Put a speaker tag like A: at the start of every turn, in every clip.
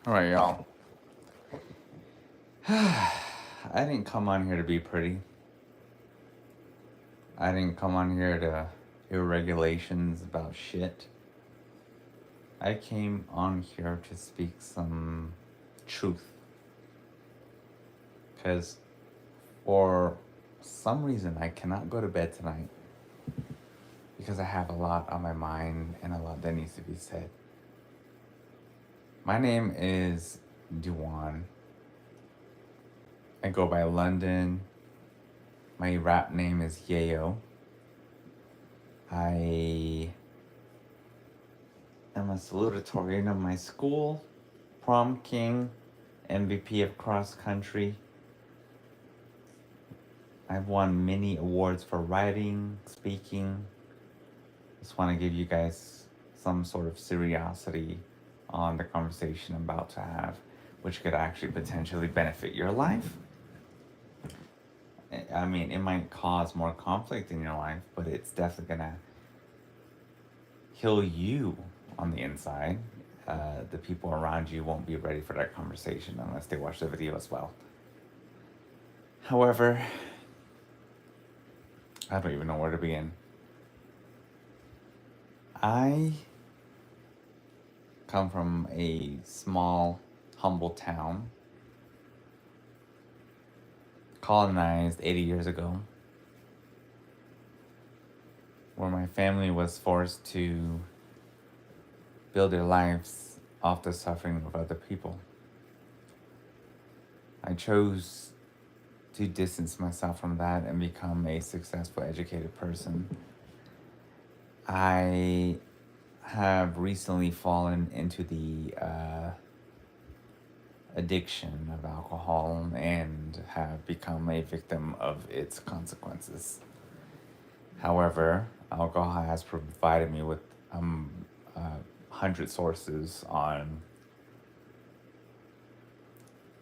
A: All right, y'all. I didn't come on here to be pretty. I didn't come on here to hear regulations about shit. I came on here to speak some truth. Because for some reason, I cannot go to bed tonight because I have a lot on my mind and a lot that needs to be said. My name is Duan. I go by London. My rap name is Yayo. I am a salutatorian of my school, prom king, MVP of cross country. I've won many awards for writing, speaking. Just want to give you guys some sort of curiosity on the conversation I'm about to have, which could actually potentially benefit your life. I mean, it might cause more conflict in your life, but it's definitely gonna heal you on the inside. The people around you won't be ready for that conversation unless they watch the video as well. However, I don't even know where to begin. I come from a small, humble town colonized 80 years ago, where my family was forced to build their lives off the suffering of other people. I chose to distance myself from that and become a successful, educated person. I have recently fallen into the addiction of alcohol and have become a victim of its consequences. However, alcohol has provided me with 100 sources on.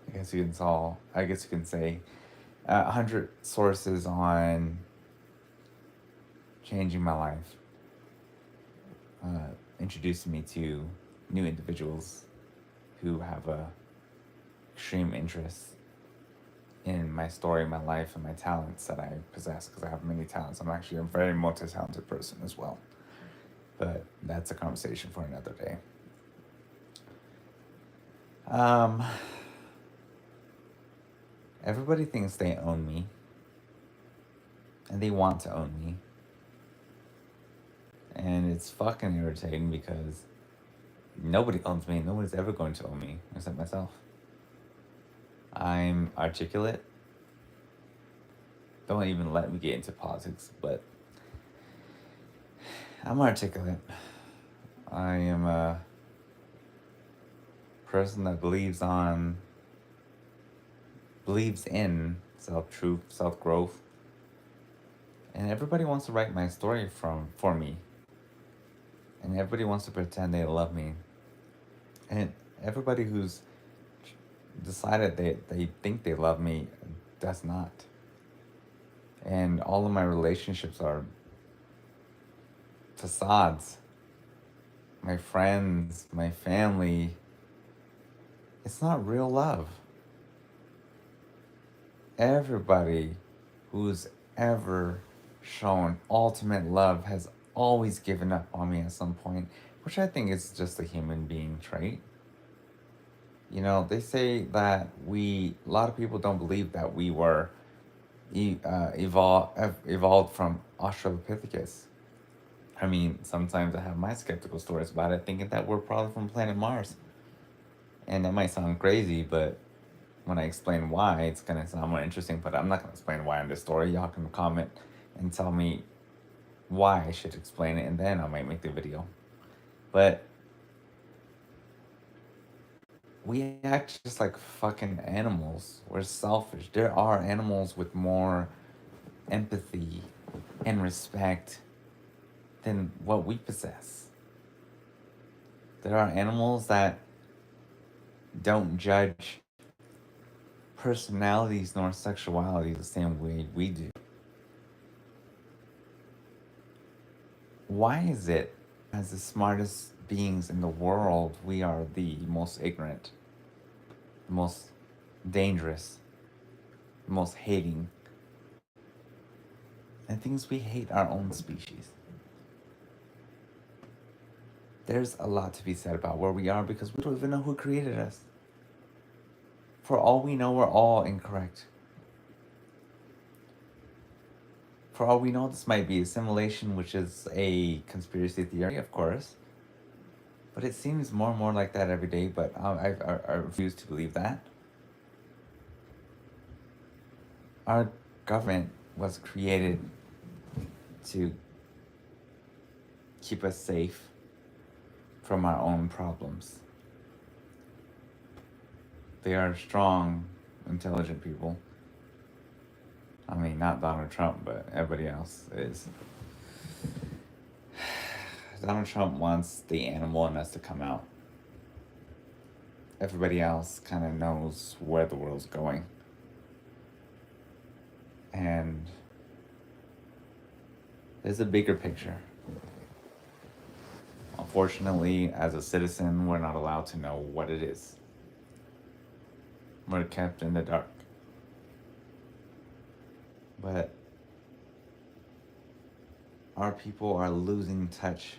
A: I guess you can say 100 sources on changing my life, introducing me to new individuals who have a extreme interest in my story, my life, and my talents that I possess, because I have many talents. I'm actually a very multi-talented person as well. But that's a conversation for another day. Everybody thinks they own me, and they want to own me. And it's fucking irritating because nobody owns me. Nobody's ever going to own me except myself. I'm articulate. Don't even let me get into politics, but I'm articulate. I am a person that believes in self-truth, self-growth. And everybody wants to write my story for me. And everybody wants to pretend they love me. And everybody who's decided they think they love me does not. And all of my relationships are facades. My friends, my family, it's not real love. Everybody who's ever shown ultimate love has always given up on me at some point, which I think is just a human being trait. You know, they say that a lot of people don't believe that we were evolved from Australopithecus. I mean, sometimes I have my skeptical stories about it, thinking that we're probably from planet Mars. And that might sound crazy, but when I explain why, it's going to sound more interesting. But I'm not going to explain why in this story. Y'all can comment and tell me why I should explain it, and then I might make the video. But we act just like fucking animals. We're selfish. There are animals with more empathy and respect than what we possess. There are animals that don't judge personalities nor sexuality the same way we do. Why is it, as the smartest beings in the world, we are the most ignorant? the most dangerous, the most hating, and things we hate our own species. There's a lot to be said about where we are because we don't even know who created us. For all we know, we're all incorrect. For all we know, this might be a simulation, which is a conspiracy theory, of course. But it seems more and more like that every day, but I refuse to believe that. Our government was created to keep us safe from our own problems. They are strong, intelligent people. I mean, not Donald Trump, but everybody else is. Donald Trump wants the animal in us to come out. Everybody else kind of knows where the world's going. And there's a bigger picture. Unfortunately, as a citizen, we're not allowed to know what it is. We're kept in the dark. But our people are losing touch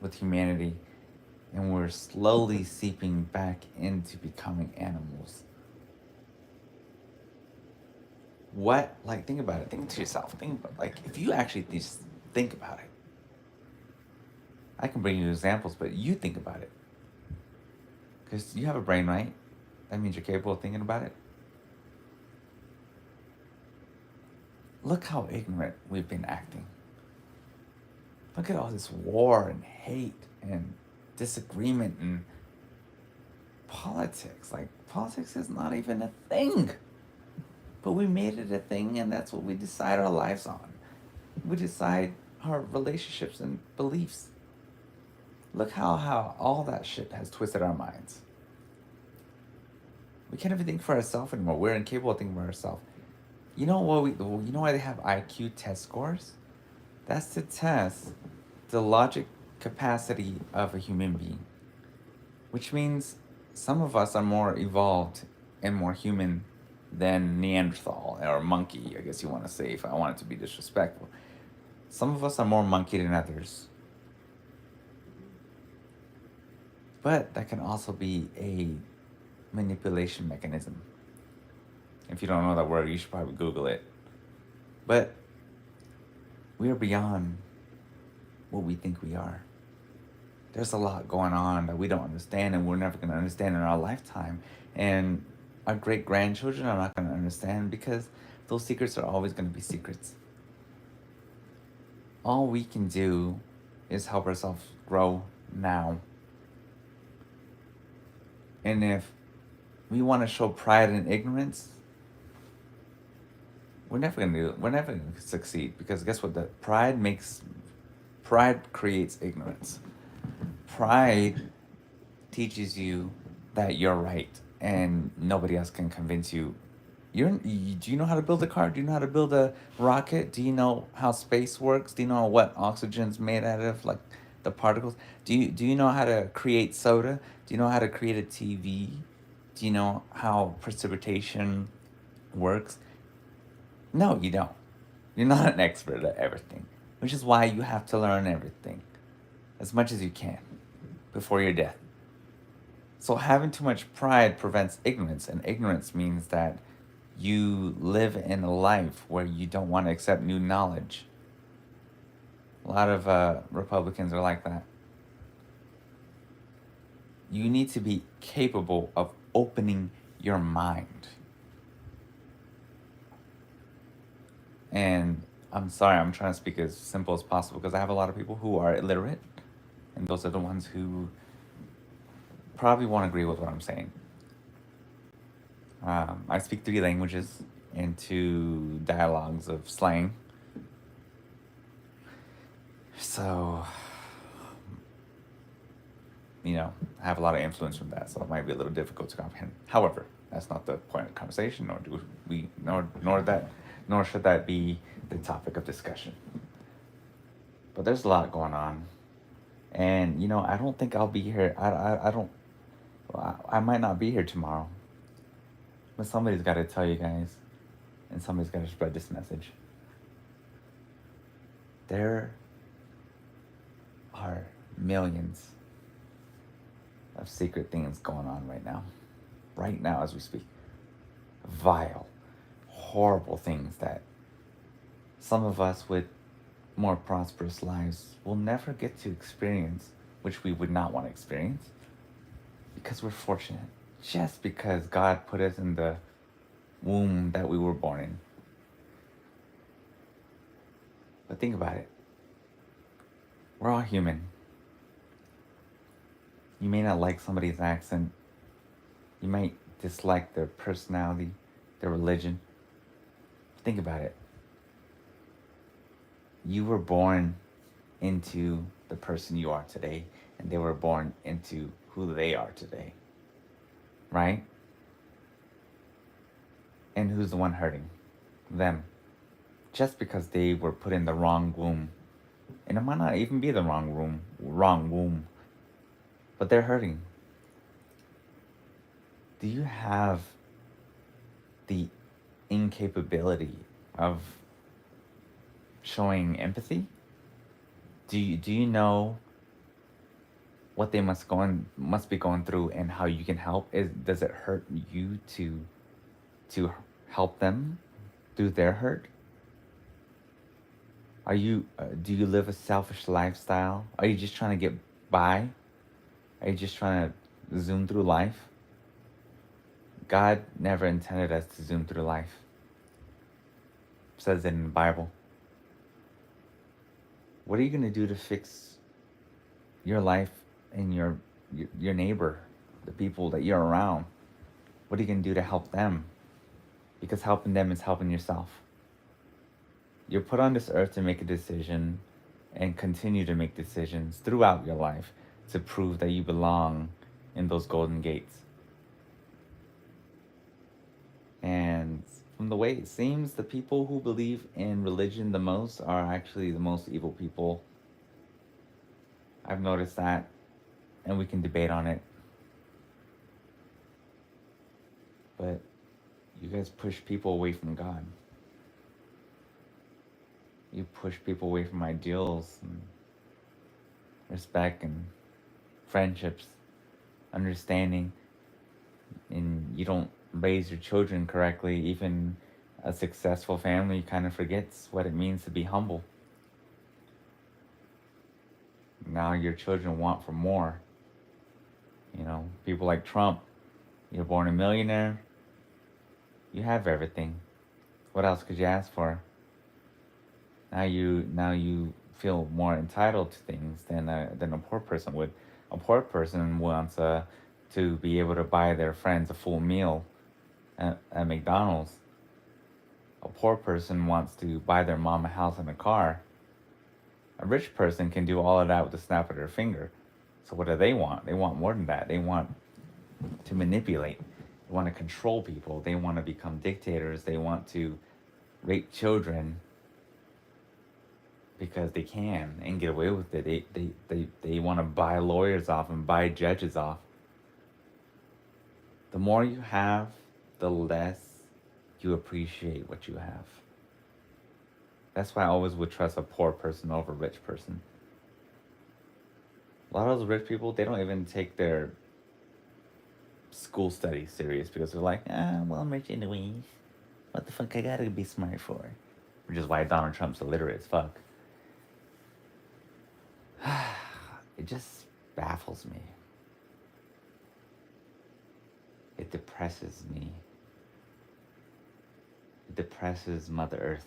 A: with humanity, and we're slowly seeping back into becoming animals. What, like, think about it. Think to yourself. Think about, like, if you actually just think about it. I can bring you examples, but you think about it. Because you have a brain, right? That means you're capable of thinking about it. Look how ignorant we've been acting. Look at all this war and hate and disagreement and politics. Like, politics is not even a thing. But we made it a thing, and that's what we decide our lives on. We decide our relationships and beliefs. Look how all that shit has twisted our minds. We can't even think for ourselves anymore. We're incapable of thinking for ourselves. You know why they have IQ test scores? That's to test the logic capacity of a human being. Which means some of us are more evolved and more human than Neanderthal or monkey, I guess you want to say, if I want it to be disrespectful. Some of us are more monkey than others. But that can also be a manipulation mechanism. If you don't know that word, you should probably Google it. But we are beyond what we think we are. There's a lot going on that we don't understand, and we're never going to understand in our lifetime. And our great-grandchildren are not going to understand because those secrets are always going to be secrets. All we can do is help ourselves grow now. And if we want to show pride in ignorance, we're never going to do it. We're never going to succeed, because guess what? Pride creates ignorance. Pride teaches you that you're right and nobody else can convince you. Do you know how to build a car? Do you know how to build a rocket? Do you know how space works? Do you know what oxygen's made out of, like the particles? Do you know how to create soda? Do you know how to create a TV? Do you know how precipitation works? No, you don't. You're not an expert at everything, which is why you have to learn everything as much as you can before your death. So having too much pride prevents ignorance, and ignorance means that you live in a life where you don't want to accept new knowledge. A lot of Republicans are like that. You need to be capable of opening your mind. And I'm sorry, I'm trying to speak as simple as possible because I have a lot of people who are illiterate, and those are the ones who probably won't agree with what I'm saying. I speak 3 languages and 2 dialogues of slang. So, I have a lot of influence from that, so it might be a little difficult to comprehend. However, that's not the point of the conversation, nor should that be the topic of discussion. But there's a lot going on, and I don't think I'll be here. I might not be here tomorrow. But somebody's got to tell you guys, and somebody's got to spread this message. There are millions of secret things going on right now as we speak. Vile, horrible things that some of us with more prosperous lives will never get to experience, which we would not want to experience because we're fortunate. Just because God put us in the womb that we were born in. But think about it. We're all human. You may not like somebody's accent. You might dislike their personality, their religion. Think about it. You were born into the person you are today, and they were born into who they are today. Right? And who's the one hurting? Them. Just because they were put in the wrong womb. And it might not even be the wrong womb. But they're hurting. Do you have the incapability of showing empathy? Do you know what they must be going through and how you can help? Does it hurt you to help them through their hurt? Do you live a selfish lifestyle? Are you just trying to get by? Are you just trying to zoom through life? God never intended us to zoom through life. It says it in the Bible. What are you going to do to fix your life and your neighbor, the people that you're around? What are you going to do to help them? Because helping them is helping yourself. You're put on this earth to make a decision and continue to make decisions throughout your life to prove that you belong in those golden gates. And from the way it seems, the people who believe in religion the most are actually the most evil people. I've noticed that, and we can debate on it. But you guys push people away from God. You push people away from ideals and respect and friendships, understanding, and you don't raise your children correctly. Even a successful family kind of forgets what it means to be humble. Now your children want for more. You know, people like Trump, you're born a millionaire, you have everything. What else could you ask for? Now you feel more entitled to things than a poor person would. A poor person wants to be able to buy their friends a full meal at McDonald's. A poor person wants to buy their mom a house and a car. A rich person can do all of that with the snap of their finger. So what do they want? They want more than that. They want to manipulate. They want to control people. They want to become dictators. They want to rape children because they can and get away with it. They want to buy lawyers off and buy judges off. The more you have, the less you appreciate what you have. That's why I always would trust a poor person over a rich person. A lot of those rich people, they don't even take their school studies serious because they're like, well, I'm rich anyways. What the fuck I gotta be smart for? Which is why Donald Trump's illiterate as fuck. It just baffles me. It depresses me. It depresses Mother Earth.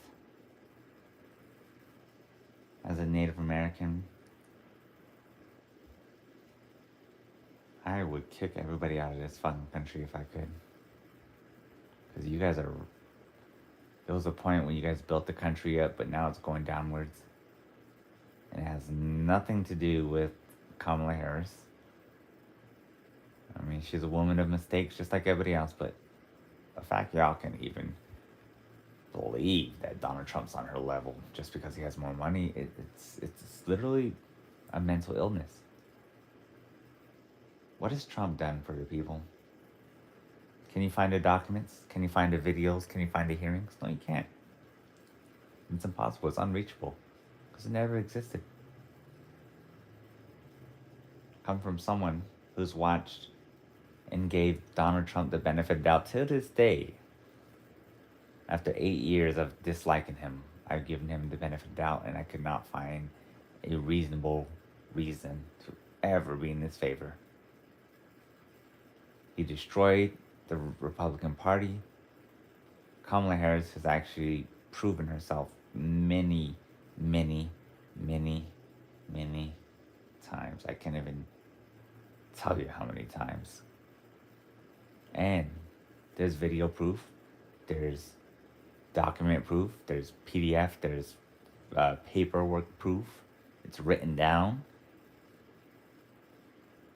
A: As a Native American, I would kick everybody out of this fucking country if I could. Because you guys are... There was a point when you guys built the country up, but now it's going downwards. And it has nothing to do with Kamala Harris. I mean, she's a woman of mistakes just like everybody else, but the fact y'all can even believe that Donald Trump's on her level just because he has more money, it's literally a mental illness. What has Trump done for the people? Can you find the documents? Can you find the videos? Can you find the hearings? No, you can't. It's impossible. It's unreachable because it never existed. Come from someone who's watched and gave Donald Trump the benefit of doubt to this day. After 8 years of disliking him, I've given him the benefit of doubt, and I could not find a reasonable reason to ever be in his favor. He destroyed the Republican Party. Kamala Harris has actually proven herself many, many, many, many times. I can't even tell you how many times. And there's video proof, there's document proof, there's PDF, there's paperwork proof. It's written down.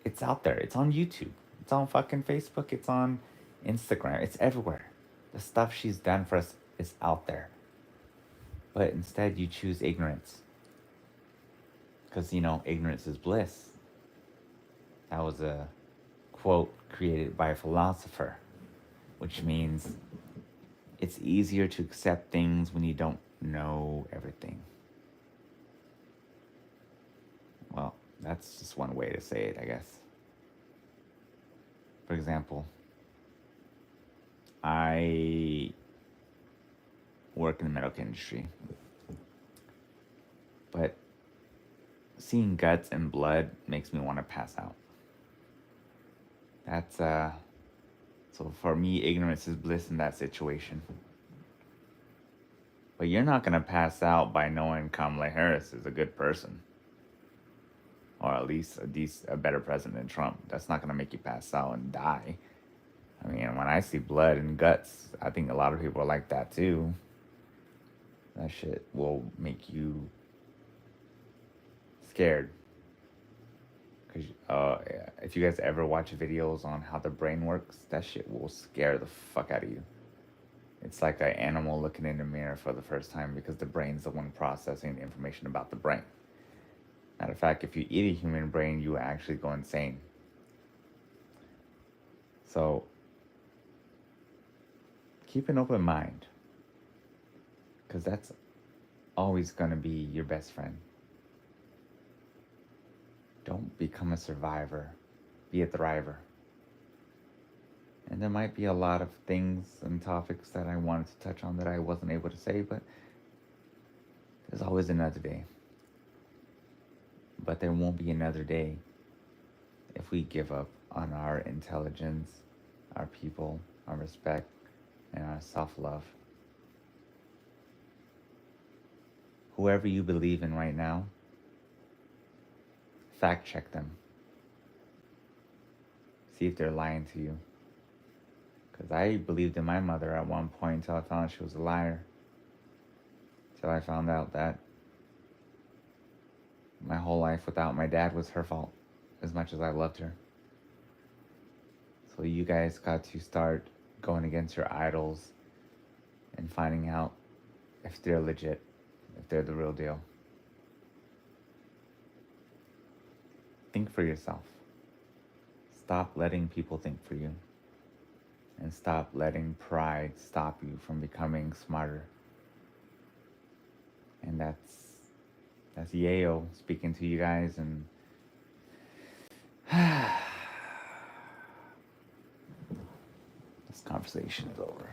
A: It's out there. It's on YouTube. It's on fucking Facebook. It's on Instagram. It's everywhere. The stuff she's done for us is out there. But instead, you choose ignorance. Because, ignorance is bliss. That was a quote created by a philosopher, which means it's easier to accept things when you don't know everything. Well, that's just one way to say it, I guess. For example, I work in the medical industry, but seeing guts and blood makes me want to pass out. That's so for me, ignorance is bliss in that situation. But you're not gonna pass out by knowing Kamala Harris is a good person, or at least a better president than Trump. That's not gonna make you pass out and die. I mean, when I see blood and guts, I think a lot of people are like that too. That shit will make you scared. Because if you guys ever watch videos on how the brain works, that shit will scare the fuck out of you. It's like an animal looking in the mirror for the first time because the brain's the one processing the information about the brain. Matter of fact, if you eat a human brain, you actually go insane. So keep an open mind, because that's always going to be your best friend. Don't become a survivor. Be a thriver. And there might be a lot of things and topics that I wanted to touch on that I wasn't able to say, but there's always another day. But there won't be another day if we give up on our intelligence, our people, our respect, and our self-love. Whoever you believe in right now, fact check them. See if they're lying to you. Because I believed in my mother at one point until I found she was a liar. Till I found out that my whole life without my dad was her fault, as much as I loved her. So you guys got to start going against your idols and finding out if they're legit, if they're the real deal. Think for yourself. Stop letting people think for you. And stop letting pride stop you from becoming smarter. And that's Yayo speaking to you guys, and this conversation is over.